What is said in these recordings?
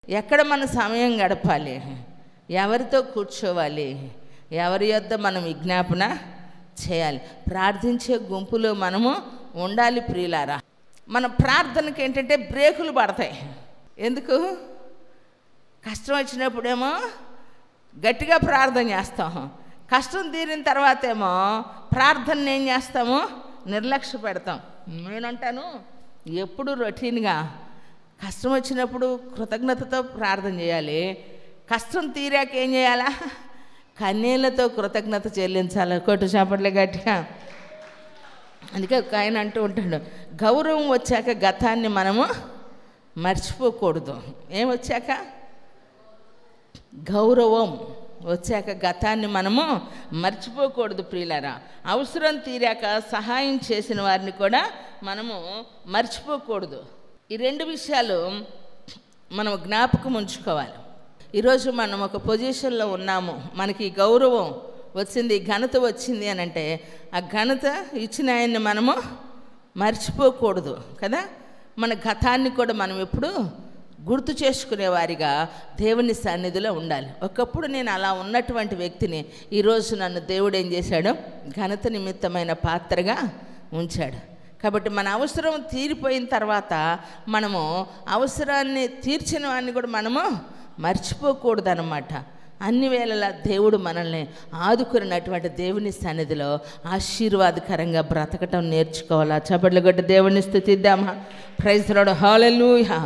ఎక్కడ మన సమయం గడపాలి, ఎవరితో కూర్చోవాలి, ఎవరి యొద్ద మనం విజ్ఞాపన చేయాలి, ప్రార్థించే గుంపులో మనము ఉండాలి. ప్రియులారా, మన ప్రార్థనకి ఏంటంటే బ్రేకులు పడతాయి. ఎందుకు? కష్టం వచ్చినప్పుడేమో గట్టిగా ప్రార్థన చేస్తాం, కష్టం తీరిన తర్వాత ఏమో ప్రార్థన ఏం చేస్తాము, నిర్లక్ష్య పెడతాం. నేనంటాను ఎప్పుడు రొటీన్గా కష్టం వచ్చినప్పుడు కృతజ్ఞతతో ప్రార్థన చేయాలి, కష్టం తీరాక ఏం చేయాలా, కన్నీళ్ళతో కృతజ్ఞత చెల్లించాలి. కొట్టు చేపట్లే గట్టిగా. అందుకే ఒక ఆయన అంటూ ఉంటాడు, గౌరవం వచ్చాక గతాన్ని మనము మర్చిపోకూడదు. ఏం వచ్చాక? గౌరవం వచ్చాక గతాన్ని మనము మర్చిపోకూడదు. ప్రియులారా, అవసరం తీరాక సహాయం చేసిన వారిని కూడా మనము మర్చిపోకూడదు. ఈ రెండు విషయాలు మనం జ్ఞాపకం ఉంచుకోవాలి. ఈరోజు మనం ఒక పొజిషన్లో ఉన్నాము, మనకి గౌరవం వచ్చింది, ఘనత వచ్చింది అని అంటే ఆ ఘనత ఇచ్చిన ఆయన్ని మనము మర్చిపోకూడదు కదా. మన గతాన్ని కూడా మనం ఎప్పుడు గుర్తు చేసుకునేవారిగా దేవుని సన్నిధిలో ఉండాలి. ఒకప్పుడు నేను అలా ఉన్నటువంటి వ్యక్తిని ఈరోజు నన్ను దేవుడు ఏం చేశాడు, ఘనత నిమిత్తమైన పాత్రగా ఉంచాడు. కాబట్టి మన అవసరం తీరిపోయిన తర్వాత మనము అవసరాన్ని తీర్చిన వాడిని కూడా మనము మర్చిపోకూడదు అన్నమాట. అన్ని వేళలా దేవుడు మనల్ని ఆదుకున్నటువంటి దేవుని సన్నిధిలో ఆశీర్వాదకరంగా బ్రతకటం నేర్చుకోవాలా. చప్పట్లు కొట్టి దేవుని స్తుతిద్దామా. Praise the Lord. Hallelujah,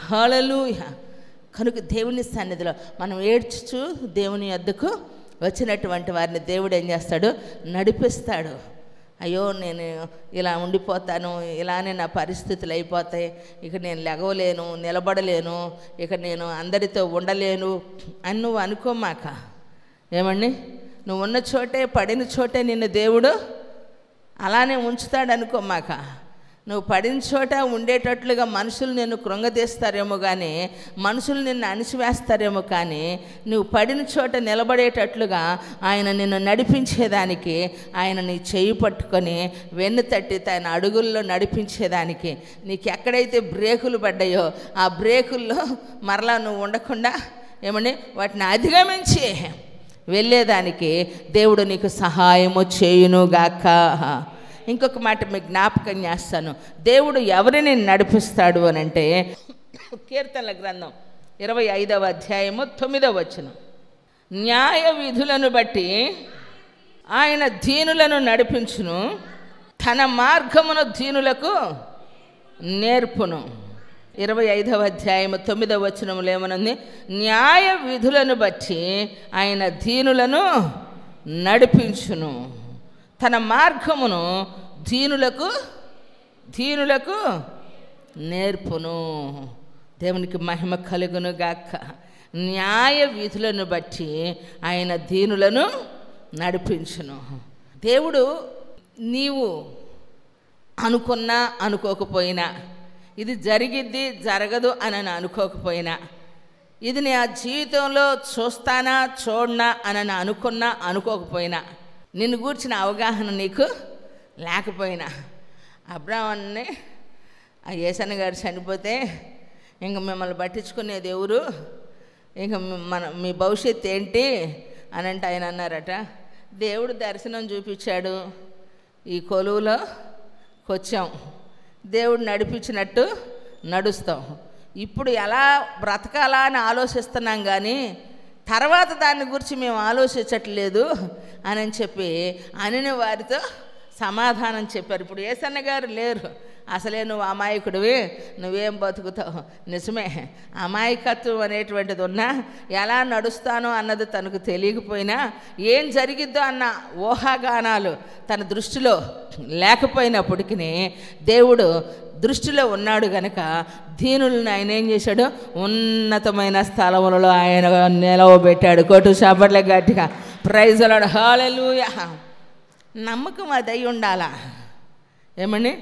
hallelujah. కనుక దేవుని సన్నిధిలో మనం ఏడ్చుచు దేవుని యొద్దకు వచ్చినటువంటి వారిని దేవుడు ఏం చేస్తాడు, నడిపిస్తాడు. అయ్యో నేను ఇలా ఉండిపోతాను, ఇలానే నా పరిస్థితులు అయిపోతాయి, ఇక నేను లెగవలేను, నిలబడలేను, ఇక నేను అందరితో ఉండలేను అని నువ్వు అనుకోమాక. ఏమండి, నువ్వు ఉన్న చోటే పడిన చోటే నిన్ను దేవుడు అలానే ఉంచుతాడు అనుకోమాక. నువ్వు పడిన చోట ఉండేటట్లుగా మనుషులు నిన్ను కృంగదీస్తారేమో కానీ, మనుషులు నిన్ను అణిచివేస్తారేమో కానీ, నువ్వు పడిన చోట నిలబడేటట్లుగా ఆయన నిన్ను నడిపించేదానికి, ఆయన నీ చేయి పట్టుకొని వెన్ను తట్టి తన అడుగుల్లో నడిపించేదానికి, నీకు ఎక్కడైతే బ్రేకులు పడ్డాయో ఆ బ్రేకుల్లో మరలా నువ్వు ఉండకుండా ఏమని వాటిని అధిగమించి వెళ్ళేదానికి దేవుడు నీకు సహాయము చేయునుగాక. ఇంకొక మాట మీకు జ్ఞాపకం చేస్తాను, దేవుడు ఎవరిని నడిపిస్తాడు అని అంటే కీర్తనల గ్రంథం 25వ అధ్యాయము 9వ వచనం, న్యాయ విధులను బట్టి ఆయన దీనులను నడిపించును, తన మార్గమును దీనులకు నేర్పును. 25వ అధ్యాయము 9వ వచనంలో ఏమనుంది, న్యాయ విధులను బట్టి ఆయన దీనులను నడిపించును, తన మార్గమును దీనులకు నేర్పును. దేవునికి మహిమ కలుగును గాక. న్యాయ విధులను బట్టి ఆయన దీనులను నడిపించును. దేవుడు నీవు అనుకున్నా అనుకోకపోయినా, ఇది జరిగిద్ది జరగదు అని అనుకోకపోయినా, ఇది నా జీవితంలో చూస్తానా చూడనా అని అనుకున్నా అనుకోకపోయినా, నిన్ను గూర్చిన అవగాహన నీకు లేకపోయినా, అబ్రాహాముని ఆ యేసన్న గారు చనిపోతే ఇంక మిమ్మల్ని పట్టించుకునేది ఎవరు, ఇంక మీ భవిష్యత్తు ఏంటి అని అంటే ఆయన అన్నారట, దేవుడు దర్శనం చూపించాడు, ఈ కొలువులోకి వచ్చాం, దేవుడు నడిపించినట్టు నడుస్తాం, ఇప్పుడు ఎలా బ్రతకాలా అని ఆలోచిస్తున్నాం కానీ తర్వాత దాని గురించి మేము ఆలోచించట్లేదు అని చెప్పి అనిన వారితో సమాధానం చెప్పారు. ఇప్పుడు యేసన్న గారు లేరు, అసలే నువ్వు అమాయకుడివి, నువ్వేం బతుకుతావు. నిజమే, అమాయకత్వం అనేటువంటిది ఉన్నా, ఎలా నడుస్తానో అన్నది తనకు తెలియకపోయినా, ఏం జరిగిద్దో అన్న ఊహాగానాలు తన దృష్టిలో లేకపోయినప్పటికీ దేవుడు దృష్టిలో ఉన్నాడు గనక దీనులను ఆయన ఏం చేశాడు, ఉన్నతమైన స్థలములలో ఆయన నిలవబెట్టాడు. కొట్టు చేపట్ల గట్టిగా. Praise the Lord. హల్లెలూయా. నమ్మకం అది ఉండాలా. ఏమని,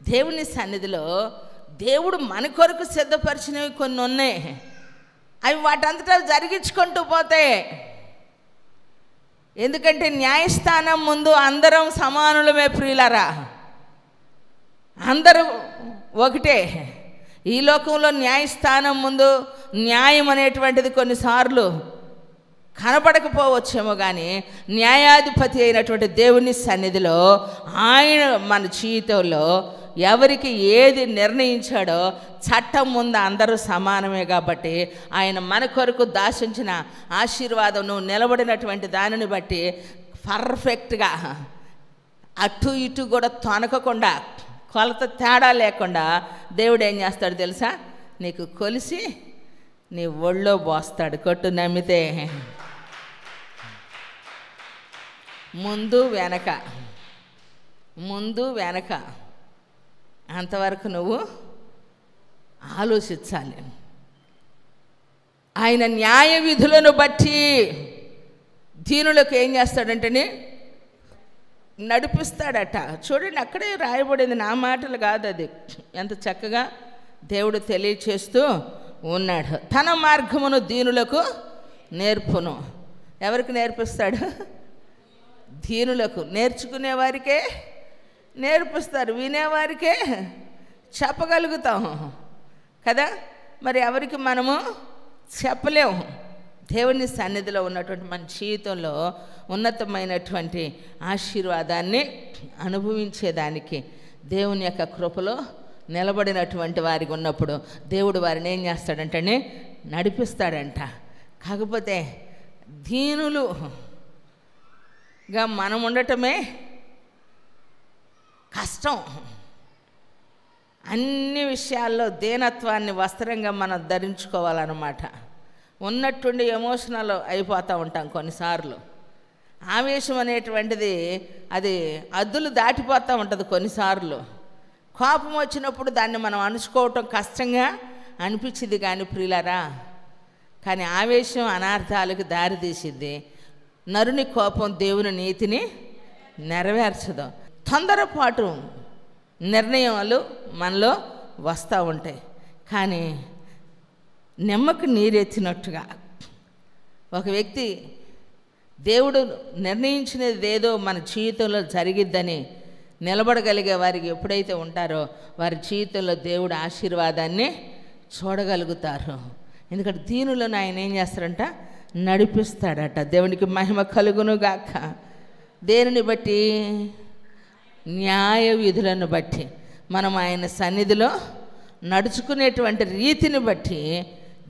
దేవుని సన్నిధిలో దేవుడు మన కొరకు సిద్ధపరిచినవి కొన్ని ఉన్నాయి, అవి వాటంతటా జరిగించుకుంటూ పోతాయి. ఎందుకంటే న్యాయస్థానం ముందు అందరం సమానులమే ప్రియులారా, అందరూ ఒకటే. ఈ లోకంలో న్యాయస్థానం ముందు న్యాయం అనేటువంటిది కొన్నిసార్లు కనపడకపోవచ్చేమో, కానీ న్యాయాధిపతి అయినటువంటి దేవుని సన్నిధిలో ఆయన మన జీవితంలో ఎవరికి ఏది నిర్ణయించాడో చట్టం ముందు అందరూ సమానమే. కాబట్టి ఆయన మన కొరకు దాచించిన ఆశీర్వాదం నువ్వు నిలబడినటువంటి దానిని బట్టి పర్ఫెక్ట్గా అటు ఇటు కూడా తొనకకుండా, కొలత తేడా లేకుండా దేవుడు ఏం చేస్తాడు తెలుసా? నీకు కొలిసి నీ ఒళ్ళో పోస్తాడు. కొట్టు నమ్మితే. ముందు వెనక, ముందు వెనక అంతవరకు నువ్వు ఆలోచించాలి. ఆయన న్యాయ విధులను బట్టి దీనులకు ఏం చేస్తాడంటే నడిపిస్తాడట. చూడండి, అక్కడే రాయబడింది, నా మాటలు కాదు, అది ఎంత చక్కగా దేవుడు తెలియచేస్తూ ఉన్నాడు. తన మార్గమును దీనులకు నేర్పును. ఎవరికి నేర్పిస్తాడు? దీనులకు. నేర్చుకునే వారికే నేర్పిస్తారు, వినేవారికే చెప్పగలుగుతాం కదా. మరి ఎవరికి మనము చెప్పలేము. దేవుని సన్నిధిలో ఉన్నటువంటి మన జీవితంలో ఉన్నతమైనటువంటి ఆశీర్వాదాన్ని అనుభవించేదానికి దేవుని యొక్క కృపలో నిలబడినటువంటి వారికి ఉన్నప్పుడు దేవుడు వారిని ఏం చేస్తాడంటే నడిపిస్తాడంట. కాకపోతే దీనులుగా మనం ఉండటమే కష్టం. అన్ని విషయాల్లో దీనత్వాన్ని వస్త్రంగా మనం ధరించుకోవాలన్నమాట. ఉన్నట్టుండి ఎమోషనల్ అయిపోతూ ఉంటాం కొన్నిసార్లు. ఆవేశం అనేటువంటిది అది అద్దులు దాటిపోతూ ఉంటుంది కొన్నిసార్లు. కోపం వచ్చినప్పుడు దాన్ని మనం అణుచుకోవటం కష్టంగా అనిపించింది కానీ ప్రియులారా, కానీ ఆవేశం అనార్థాలకు దారితీసిద్ది. నరుని కోపం దేవుని నీతిని నెరవేర్చదు. తొందరపాటు నిర్ణయాలు మనలో వస్తూ ఉంటాయి. కానీ నిమ్మకు నీరెత్తినట్టుగా ఒక వ్యక్తి దేవుడు నిర్ణయించినది ఏదో మన జీవితంలో జరిగిద్దని నిలబడగలిగే వారికి ఎప్పుడైతే ఉంటారో వారి జీవితంలో దేవుడు ఆశీర్వాదాన్ని చూడగలుగుతారు. ఎందుకంటే దీనులను ఆయన ఏం చేస్తారంట? నడిపిస్తాడట. దేవునికి మహిమ కలుగును గాక. దేనిని బట్టి? న్యాయ విధులను బట్టి. మనం ఆయన సన్నిధిలో నడుచుకునేటువంటి రీతిని బట్టి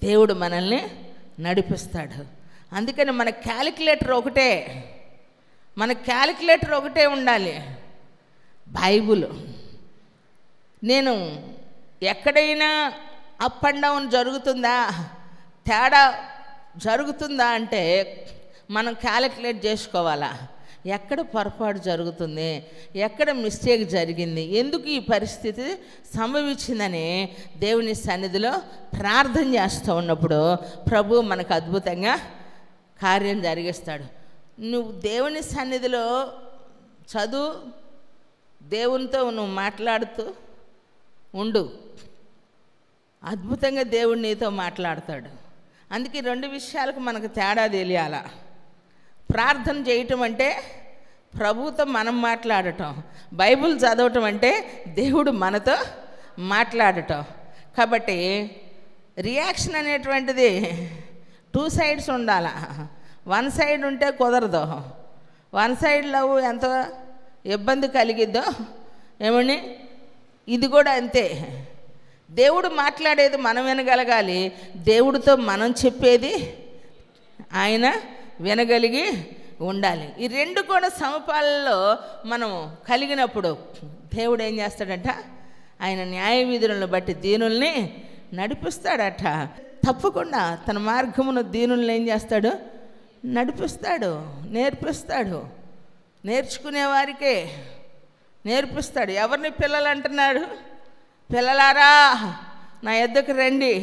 దేవుడు మనల్ని నడిపిస్తాడు. అందుకని మన క్యాలిక్యులేటర్ ఒకటే ఉండాలి, బైబుల్. నేను ఎక్కడైనా అప్ అండ్ డౌన్ జరుగుతుందా, తేడా జరుగుతుందా అంటే మనం క్యాలిక్యులేట్ చేసుకోవాలా. ఎక్కడ పొరపాటు జరుగుతుంది, ఎక్కడ మిస్టేక్ జరిగింది, ఎందుకు ఈ పరిస్థితి సంభవించిందని దేవుని సన్నిధిలో ప్రార్థన చేస్తూ ఉన్నప్పుడు ప్రభు మనకు అద్భుతంగా కార్యం జరిగిస్తాడు. నువ్వు దేవుని సన్నిధిలో చదువు, దేవునితో నువ్వు మాట్లాడుతూ ఉండు, అద్భుతంగా దేవుడు నీతో మాట్లాడతాడు. అందుకే రెండు విషయాలకు మనకు తేడా తెలియాల. ప్రార్థన చేయటం అంటే ప్రభువుతో మనం మాట్లాడటం, బైబిల్ చదవటం అంటే దేవుడు మనతో మాట్లాడటం. కాబట్టి రియాక్షన్ అనేటువంటిది 2 sides ఉండాల. 1 side ఉంటే కుదరదు. 1 side లవ్ ఎంత ఇబ్బంది కలిగిద్దో ఏమని, ఇది కూడా అంతే. దేవుడు మాట్లాడేది మనం వినగలగాలి, దేవుడితో మనం చెప్పేది ఆయన వినగలిగి ఉండాలి. ఈ రెండు కూడా సమపాలలో మనం కలిగినప్పుడు దేవుడు ఏం చేస్తాడట? ఆయన న్యాయ విధులను బట్టి దీనుల్ని నడిపిస్తాడట. తప్పకుండా తన మార్గమును దీనుల్ని ఏం చేస్తాడు? నడిపిస్తాడు, నేర్పిస్తాడు. నేర్చుకునే వారికే నేర్పిస్తాడు. ఎవరిని పిల్లలు అంటున్నాడు? పిల్లలారా నా యొద్దకు రండి,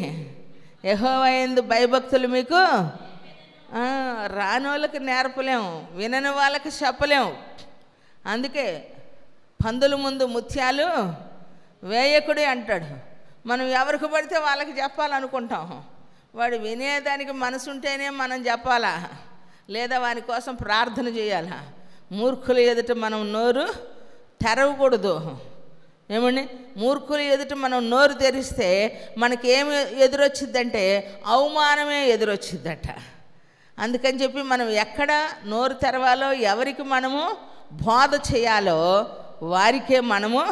యెహోవా యందు భయభక్తులు మీకు. రాని వాళ్ళకి నేర్పలేము, వినని వాళ్ళకి చెప్పలేము. అందుకే పందుల ముందు ముత్యాలు వేయకుడి అంటాడు. మనం ఎవరికి పడితే వాళ్ళకి చెప్పాలనుకుంటాం. వాడు వినేదానికి మనసు ఉంటేనే మనం చెప్పాలా, లేదా వాని కోసం ప్రార్థన చేయాలా. మూర్ఖుల ఎదుట మనం నోరు తెరవకూడదు. ఏమండి, మూర్ఖులు ఎదుట మనం నోరు తెరిస్తే మనకేమి ఎదురొచ్చిద్దంటే అవమానమే ఎదురొచ్చిద్దట. అందుకని చెప్పి మనం ఎక్కడ నోరు తెరవాలో, ఎవరికి మనము బోధ చేయాలో వారికే మనము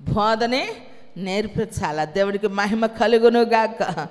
బోధనే నేర్పించాలి. దేవుడికి మహిమ కలుగును గాక.